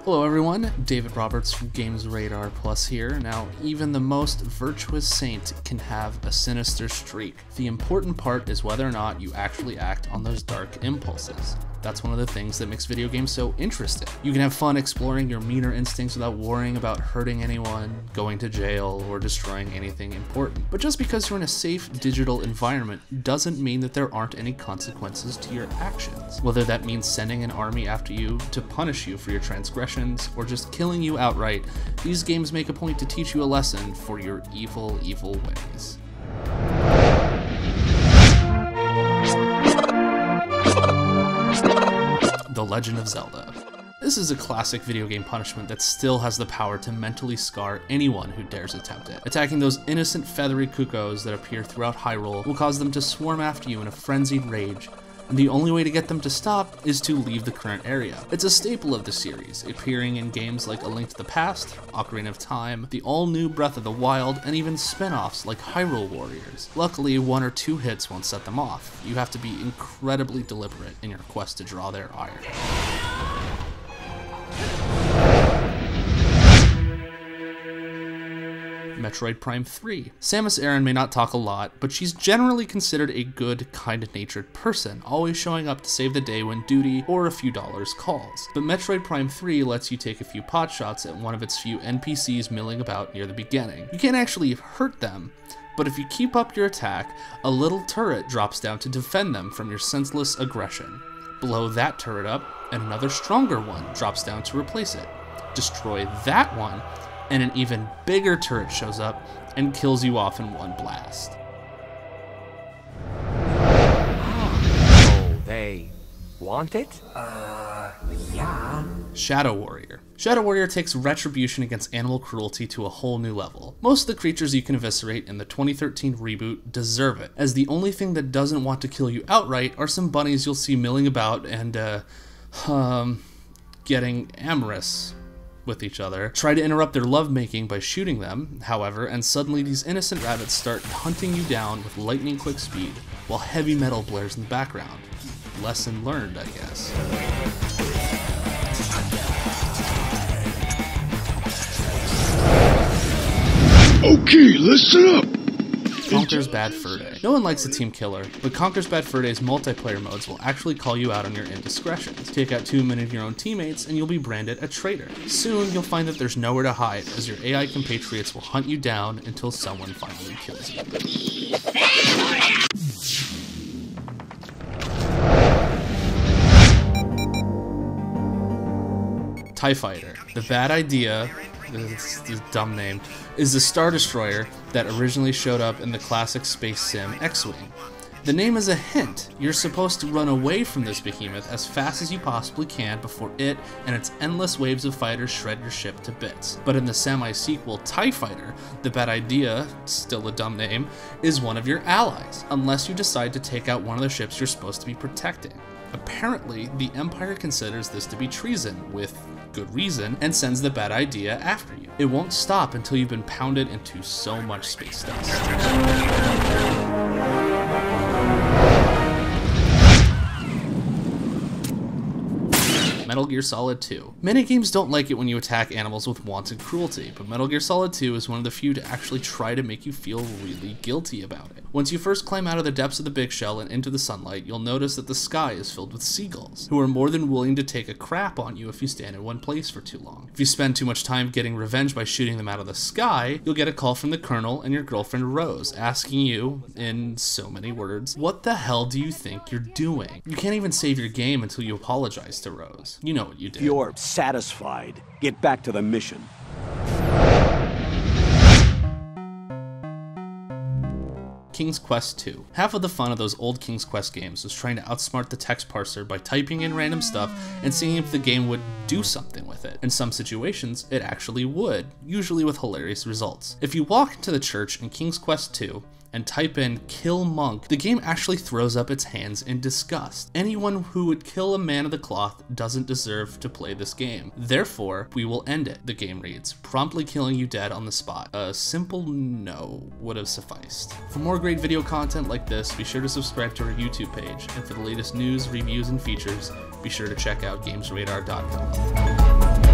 Hello everyone, David Roberts from Games Radar Plus here. Now, even the most virtuous saint can have a sinister streak. The important part is whether or not you actually act on those dark impulses. That's one of the things that makes video games so interesting. You can have fun exploring your meaner instincts without worrying about hurting anyone, going to jail, or destroying anything important. But just because you're in a safe digital environment doesn't mean that there aren't any consequences to your actions. Whether that means sending an army after you to punish you for your transgressions, or just killing you outright, these games make a point to teach you a lesson for your evil, evil ways. The Legend of Zelda. This is a classic video game punishment that still has the power to mentally scar anyone who dares attempt it. Attacking those innocent feathery cuckoos that appear throughout Hyrule will cause them to swarm after you in a frenzied rage, and the only way to get them to stop is to leave the current area. It's a staple of the series, appearing in games like A Link to the Past, Ocarina of Time, the all-new Breath of the Wild, and even spin-offs like Hyrule Warriors. Luckily, one or two hits won't set them off. You have to be incredibly deliberate in your quest to draw their ire. Metroid Prime 3. Samus Aran may not talk a lot, but she's generally considered a good, kind-natured person, always showing up to save the day when duty or a few dollars calls. But Metroid Prime 3 lets you take a few pot shots at one of its few NPCs milling about near the beginning. You can't actually hurt them, but if you keep up your attack, a little turret drops down to defend them from your senseless aggression. Blow that turret up, and another stronger one drops down to replace it. Destroy that one, and an even bigger turret shows up and kills you off in one blast. Oh, they want it? Yeah. Shadow Warrior. Shadow Warrior takes retribution against animal cruelty to a whole new level. Most of the creatures you can eviscerate in the 2013 reboot deserve it, as the only thing that doesn't want to kill you outright are some bunnies you'll see milling about and, getting amorous with each other. Try to interrupt their lovemaking by shooting them, however, and suddenly these innocent rabbits start hunting you down with lightning quick speed, while heavy metal blares in the background. Lesson learned, I guess. Okay, listen up! Conker's Bad Fur Day. No one likes a team killer, but Conker's Bad Fur Day's multiplayer modes will actually call you out on your indiscretions. Take out too many of your own teammates and you'll be branded a traitor. Soon you'll find that there's nowhere to hide, as your AI compatriots will hunt you down until someone finally kills you. TIE Fighter. The bad idea, it's a dumb name, is the Star Destroyer that originally showed up in the classic space sim X-Wing. The name is a hint. You're supposed to run away from this behemoth as fast as you possibly can before it and its endless waves of fighters shred your ship to bits. But in the semi-sequel TIE Fighter, the bad idea, still a dumb name, is one of your allies, unless you decide to take out one of the ships you're supposed to be protecting. Apparently, the Empire considers this to be treason, with good reason, and sends the bad idea after you. It won't stop until you've been pounded into so much space dust. Metal Gear Solid 2. Many games don't like it when you attack animals with wanton cruelty, but Metal Gear Solid 2 is one of the few to actually try to make you feel really guilty about it. Once you first climb out of the depths of the big shell and into the sunlight, you'll notice that the sky is filled with seagulls, who are more than willing to take a crap on you if you stand in one place for too long. If you spend too much time getting revenge by shooting them out of the sky, you'll get a call from the Colonel and your girlfriend Rose, asking you, in so many words, what the hell do you think you're doing? You can't even save your game until you apologize to Rose. You know what you did. You're satisfied. Get back to the mission. King's Quest 2. Half of the fun of those old King's Quest games was trying to outsmart the text parser by typing in random stuff and seeing if the game would do something with it. In some situations, it actually would, usually with hilarious results. If you walk into the church in King's Quest 2, and type in "kill monk," the game actually throws up its hands in disgust. Anyone who would kill a man of the cloth doesn't deserve to play this game. Therefore, we will end it, the game reads, promptly killing you dead on the spot. A simple no would have sufficed. For more great video content like this, be sure to subscribe to our YouTube page, and for the latest news, reviews, and features, be sure to check out GamesRadar.com.